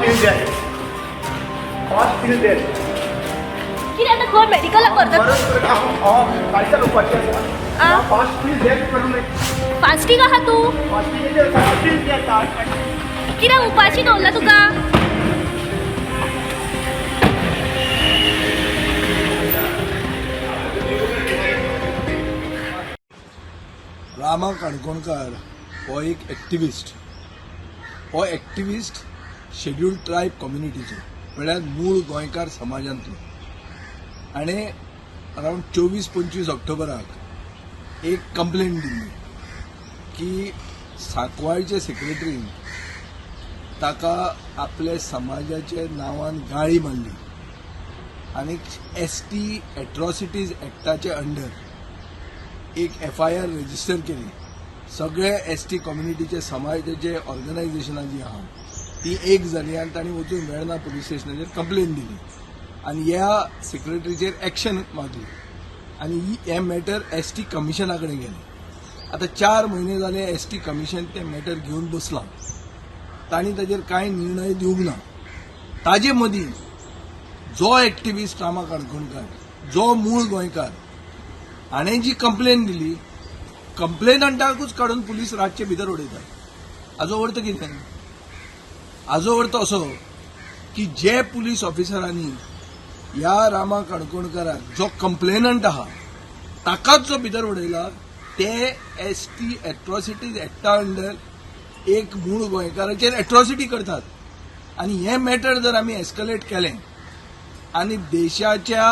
till death. Fast till death. किती आता कोण मेडिकल करतात कालच्या लोकांची आ? फास्ट till death करू नये. फास्टिंग आहा तू fast till death. किती उपाशी दवरला तुका रामा काणकोणकार हो एक एक्टिविस्ट. हो एक्टिविस्ट शेड्यूल्ड ट्रायब कम्युनिटीचो म्हळ्यार मूळ गोंयकार समाजांतलो. आनी अरावंड 24-25 ऑक्टोबराक एक कंप्लेंट दिल्ली की सांकवाळचे सेक्रेटरीन ताका आपल्या समाजाच्या नांवान गाळी मारली आनी ST एट्रॉसिटीज एक्टाचे अंडर एक FIR रजिस्टर केली. सगळे ST कम्युनिटीचे समाजाचे ऑर्गनायझेशनां जी आहा ती एक जाली आनी तांणी वचून वेर्णा पुलीस स्टेशनाचेर कंप्लेन दिली आनी ह्या सेक्रेटरीचेर एक्शन मागली आनी हे मॅटर ST कमिशना कडेन गेलें. आतां 4 म्हयने जाले ST कमिशन ते मॅटर घेवन बसलां. तांणी ताचेर कांय निर्णय दिवंक ना. ताजे मदीं जो एक्टिविस्ट रामा काणकोणकार, जो मूळ गोंयकार, हाणें जी कंप्लेन दिली, कंप्लेनंटाकूच काडून पुलीस रातचे भितर उडयतात. हाजो अर्थ कितें? हाजो अर्थ असो की जे पुलीस ऑफिसरांनी ह्या रामा काणकोणकाराक जो कंप्लेनंट आहा ताकाच जो भितर उडयला ते ST एट्रॉसिटीज एक्टा अंडर एक मूळ गोंयकाराचेर एट्रॉसिटी करतात. आनी हे मॅटर जर आमी एस्कलेट केलें आनी देशाच्या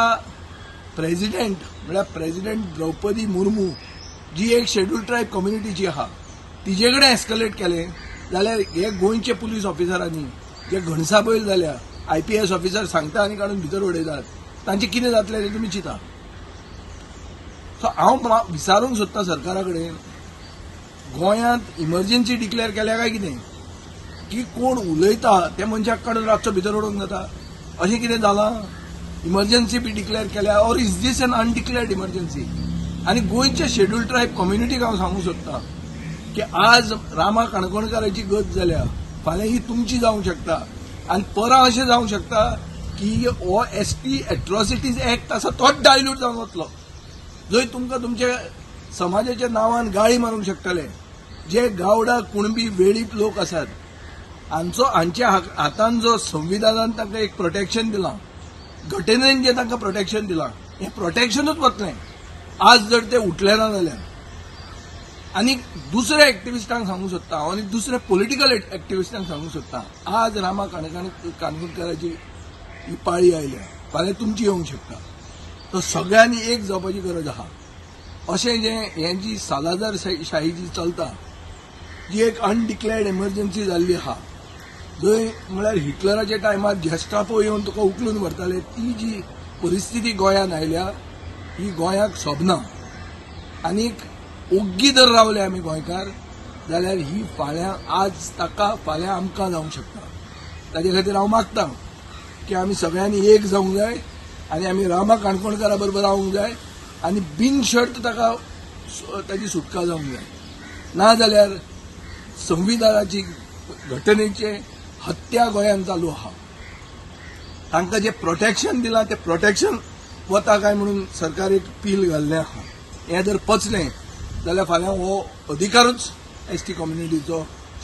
प्रेसिडेंट म्हळ्यार प्रेसिडेंट द्रौपदी मुर्मू जी एक शेड्यूल्ड ट्रायब कम्युनिटीची आहा तिचे कडेन एस्कलेट केलें जाल्यार हे गोंयचे पुलीस ऑफिसरांनी जे घणसाबैल जाल्या IPS ऑफिसर सांगता आनी काडून भितर उडयतात तांचें कितें जातलें तें तुमी चिंता. सो हांव विचारूंक सोदतां सरकारा कडेन, गोंयांत इमर्जन्सी डिक्लेअर केल्या काय कितें? की कोण उलयता त्या मनशाक काडून रातचो भितर उडोवंक जाता अशें कितें जालां? इमर्जन्सी बी डिक्लेअर केल्या or is this an undeclared emergency? आनी गोंयच्या शेड्यूल्ड ट्रायब कम्युनिटीक हांव सांगूंक सोदतां की आज रामा काणकोणकाराची गत जाल्या, फाल्यां ही तुमची जावंक शकता आनी परां अशें जावंक शकता की हो ST एट्रॉसिटीज एक्ट आसा तोच डायल्यूट जावन वतलो, जंय तुमकां तुमच्या समाजाच्या नांवान गाळी मारूंक शकतले. जे गावडा कुणबी वेळीप लोक आसात हांच्या हातान जो संविधानान तांकां एक प्रोटेक्शन दिलां, घटनेन जें तांकां प्रोटेक्शन दिलां, हें प्रोटेक्शनूच वतलें आज जर ते उठले ना जाल्यार. आनी दुसऱ्या एक्टिविस्टांक सांगूंक सोदता हांव आनी दुसऱ्या पॉलिटिकल एक्टिविस्टांक सांगूंक सोदता, आज रामा काणकोणकाराची ही पाळी आयल्या, फाल्यां तुमची येवंक शकता. तो सगळ्यांनी एक जावपाची गरज आहा. अशें जें हें जी सालाजार शाही जी चलता, जी एक अनडिक्लेअर्ड इमर्जन्सी जाल्ली आहा, जंय म्हळ्यार हिटलराच्या टायमार जेस्टापो येवन तुका उखलून व्हरताले, ती जी परिस्थिती गोंयांत आयल्या ही गोंयाक सोबना. आनीक ओग्गी जर रावले आमी गोंयकार जाल्यार ही फाल्यां आज ताका फाल्यां आमकां जावंक शकता. ताजे खातीर हांव मागतां की आमी सगळ्यांनी एक जावंक जाय आनी आमी रामा काणकोणकारा बरोबर रावंक जाय आनी बिनशर्त ताका ताची सुटका जावंक जाय. नाजाल्यार संविधानाची घटनेचे हत्या गोंयांत चालू आहा. तांकां जें प्रोटेक्शन दिलां तें प्रोटेक्शन वता काय म्हणून सरकार एक पील घाल्लें आहा. हें जर पचलें जाल्यार फाल्यां हो अधिकारूच ST कम्युनिटीचो,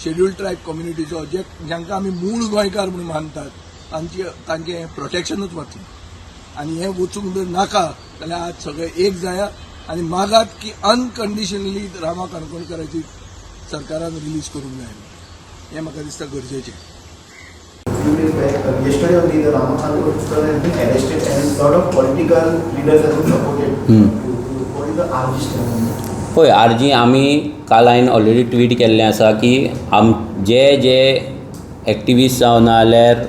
शेड्यूल्ड ट्रायब कम्युनिटीचो, जांकां आमी मूळ गोंयकार म्हणून मानतात तांचें प्रोटेक्शनूच वतलें. आनी हें वचूंक जर नाका जाल्यार आज सगळे एक जाया आनी मागात की अनकंडिशनली रामा काणकोणकाराची सरकारान रिलीज करूंक जाय. हें म्हाका दिसता गरजेचें. Yesterday only the Rama Kankar has been arrested and a lot of political leaders have been supported. What is the RG stand? पळय RG आमी काल हांवें ऑलरेडी ट्वीट केल्लें आसा की जे एक्टिविस्ट जावं नाजाल्यार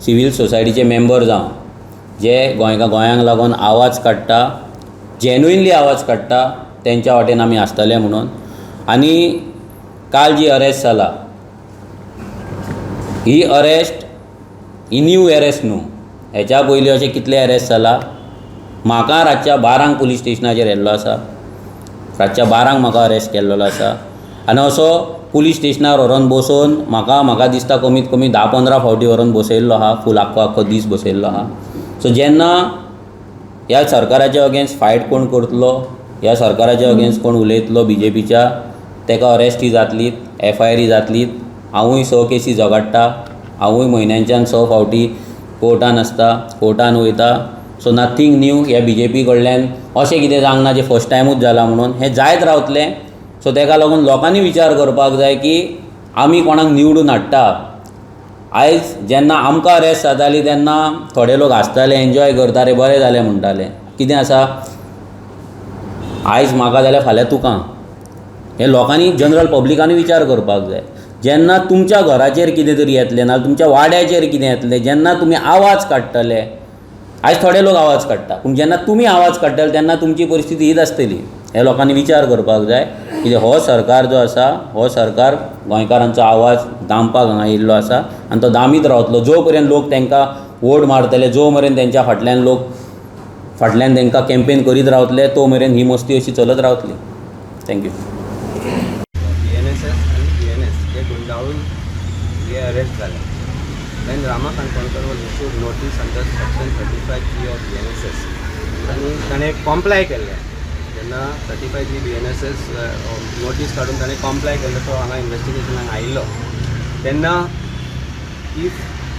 सिवील सोसायटीचे मेंबर जावं जे गोंयांक लागून आवाज काडटा, जेन्युइनली आवाज काडटा, तेंच्या वाटेन आमी आसतले म्हणून. आनी काल जी अरेस्ट जाला ही अरेस्ट ही न्यू अरेस्ट न्हू. हेच्या पयलीं अशें कितले अरेस्ट जाला. म्हाका रातच्या 12 पुलीस स्टेशनाचेर येल्लो आसा, रातच्या 12 म्हाका अरेस्ट केल्लो आसा. आनी असो पुलीस स्टेशनार व्हरोन बसोवन म्हाका दिसता कमीत कमी 10-15 फावटी व्हरोन बसयल्लो आहा, फूल आख्खो दीस बसयल्लो आहा. सो जेन्ना ह्या सरकाराच्या अगेन्स्ट फायट कोण करतलो, ह्या सरकाराच्या अगेन्स्ट कोण उलयतलो BJPच्या, तेका अरेस्टी जातलीत, FIR जातलीत. हांवूय 6 केसी झगडटा, हांवूय म्हयन्यांच्यान 6 फावटी कोर्टान आसता, कोर्टान वयता. So nothing new. ह्या BJP कडल्यान अशें कितें जावंक ना जें फर्स्ट टायमूच जालां म्हणून. हें जायत रावतलें. सो तेका लागून लोकांनी विचार करपाक जाय की आमी कोणाक निवडून हाडटा. आयज जेन्ना आमकां अरेस्ट जाताली तेन्ना थोडे लोक हांसताले, एन्जॉय करताले, बरें जालें म्हणटाले. कितें आसा, आयज म्हाका जाल्यार फाल्यां तुका. हें लोकांनी, जनरल पब्लिकांनी विचार करपाक जाय. जेन्ना तुमच्या घराचेर कितें तरी येतलें ना तुमच्या वाड्याचेर कितें येतलें, जेन्ना तुमी आवाज काडटले, आयज थोडे लोक आवाज काडटा, पूण जेन्ना तुमी आवाज काडटले तेन्ना तुमची परिस्थिती हीच आसतली. हे लोकांनी विचार करपाक जाय. कित्याक हो सरकार जो आसा, हो सरकार गोंयकारांचो आवाज दामपाक हांगा येयल्लो आसा आनी तो दामीत रावतलो जो पर्यंत लोक तांकां वोट मारतले, जो मेरेन तेंच्या फाटल्यान तांकां कॅम्पेन करीत रावतले, तो मेरेन ही मस्ती अशी चलत रावतली. थँक्यू. BNSS आणि BNS हे गुंडाळून हे अरेस्ट झाले. Then Rama Kankonkar was issued notice under section 35(3) of BNSS आणि ताणें कॉम्प्लाय केल्लें. जेन्ना 35(3) BNSS नोटीस काडून ताणें कॉम्प्लाय केल्लो, तो हांगा इन्वेस्टिगेशनाक आयिल्लो. तेन्ना if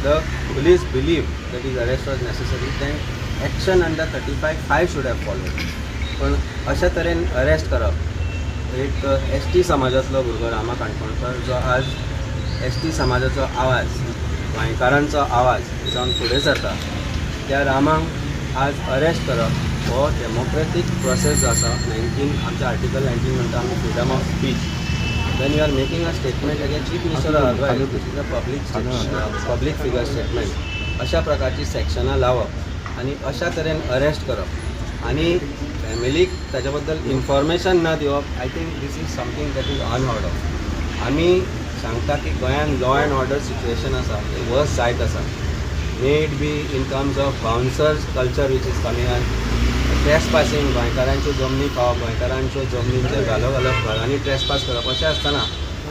the police believe that his arrest was necessary, then action under 35(5) should have followed. पण अशा तरेन अरेस्ट करप, एक ST समाजातलो भुरगो रामा काणकोणकर जो आज ST समाजाचो आवाज, गोंयकारांचो आवाज जावन फुडें सरता, त्या रामांक आज अरेस्ट करप हो डेमोक्रेटीक प्रोसेस जो आसा. आमच्या आर्टिकल 19 म्हणटा आमी freedom of speech. When you are making a statement again chief minister public figure statement, अशा प्रकारची सेक्शनां लावप आनी अशा तरेन अरेस्ट करप आनी फॅमिलीक ताच्या बद्दल इन्फॉर्मेशन न दिवप, I think this is something that is unheard of. आमी सांगता की गोंयान लॉ अँड ऑर्डर सिच्युएशन आसा तें वर्स जायत आसा. May it be in terms of bouncers culture which is coming on, trespassing, गोंयकारांच्यो जमनी खावप, गोंयकारांच्यो जमनींचेर घालप घरांनी ट्रेसपास करप. अशें आसतना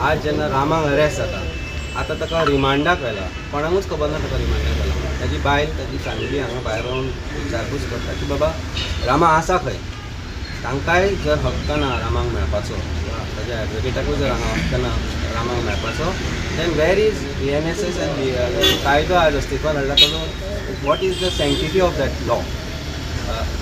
आज जेन्ना रामाक अरेस्ट जाता, आतां ताका रिमांडाक व्हेला. कोणाकूच खबर ना ताका रिमांडाक व्हेला. ताजी बायल, ताजी फॅमिली हांगा भायर रावन विचारपूस करता की बाबा रामा आसा खंय. तांकांय जर हक्क ना रामाक मेळपाचो, ताज्या एडवोकेटाकूय जर हांगा हक्क ना रामाक मेळपाचो, then where is BNSS and कायदो आज अस्तित्वात हाडला ताजो what is the sanctity of that law.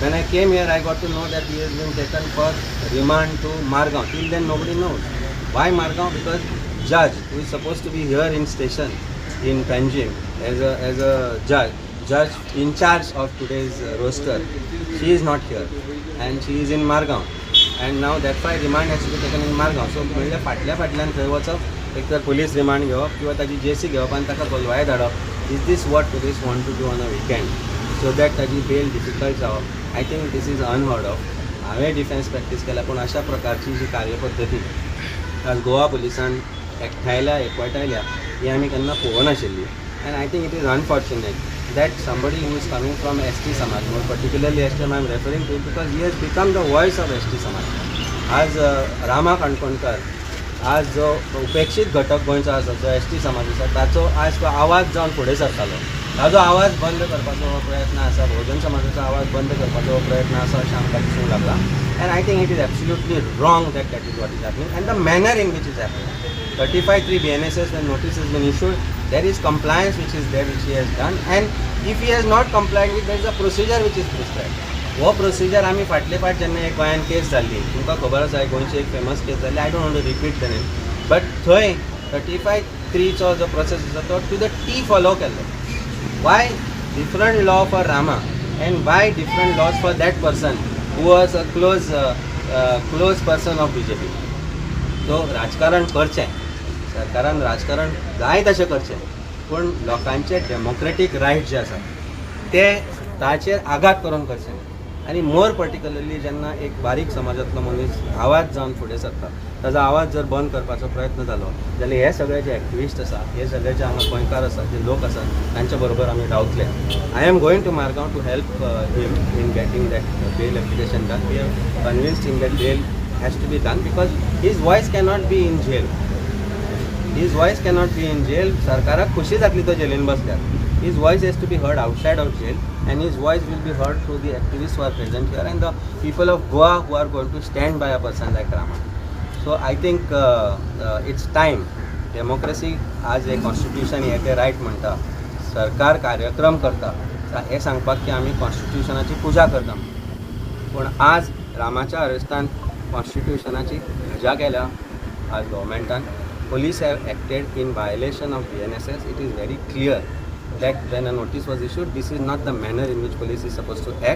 When I came here, I got to know that he has been taken for remand to Margao. Till then, nobody knows. Why Margao? Because judge, who is supposed to be here in station in Panjim as a judge in charge of today's roster, she is not here, and she is in Margao. And now that's why remand has to be taken in Margao. So, म्हणजे फाटल्यान थंय वचप, एक तर police remand घेवप किंवा ताजी JC घेवप आनी ताका कोलवाय धाडप. Is this what police want to do on a weekend? So that ताजी बेल डिफिकल्ट जावप, I think this is unheard of. हांवें डिफेन्स प्रॅक्टीस केल्या, पूण अशा प्रकारची जी कार्यपद्दती आज गोवा पुलिसान एकवटायल्या ही आमी केन्ना पळोवनाशिल्ली. And I think it is unfortunate that somebody who is coming from ST samaj, more particularly ST I am referring to, because he has become the voice of ST samaj. आज रामा काणकोणकर, आज जो उपेक्षीत घटक गोंयचो आसा, जो ST समाज आसा, ताचो आज तो आवाज जावन फुडें सरतालो. ताजो आवाज बंद करपाचो हो प्रयत्न आसा, बहुजन समाजाचो आवाज बंद करपाचो हो प्रयत्न आसा अशें आमकां दिसूंक लागला. End I think it is absolutely wrong that is what is happening end the manner in which is happening. 35(3) BNSS when notice has been issued, there is compliance which is there, which he has done, and if he has not complied with, there is a procedure which is prescribed. हो procedure आमी फाटले फाट जेन्ना एक गोंयान केस जाल्ली, तुमकां खबर आसा गोंयची एक फेमस केस जाल्ली, I don't want to repeat the name, but थंय 35(3) जो प्रोसेस आसा तो टू द T फॉलो केल्लो. Why different law for Rama and why different laws for that person who was a close person of BJP? So राजकारण करचें, सरकारान राजकारण जाय तशें करचें, पूण लोकांचे डेमोक्रेटीक रायट जे आसा ते ताचेर आघात करून करचें. आनी मोर पर्टिक्युलरली जेन्ना एक बारीक समाजांतलो मनीस आवाज जावन फुडें सरता, ताजो आवाज जर बंद करपाचो प्रयत्न जालो जाल्यार हे सगळे जे एक्टिविस्ट आसा, हे सगळे जे हांगा गोंयकार आसा, जे लोक आसात, तांच्या बरोबर आमी रावतले. I am going to Margao to help him in getting that bail application done. We have convinced him that bail has to be done because his voice cannot be in jail. his voice cannot be in jail. सरकाराक खुशी जातली तो जेलीन बसल्यार. His voice has to be heard outside of jail, and his voice will be heard through the activists who are present here and the people of Goa who are going to stand by a person like Rama. So I think it's time. Democracy आज एक constitution हे ते right म्हणटा, सरकार कार्यक्रम करता हे सांगपाक की आमी कॉन्स्टिट्यूशनाची पुजा करता. पूण आज रामाच्या अरेस्टान कॉन्स्टिट्यूशनाची धजा केल्या आज गव्हर्मेंटान. Police have acted in violation of BNSS. It is very clear that when a notice was issued, this is not the manner in which police is supposed to act.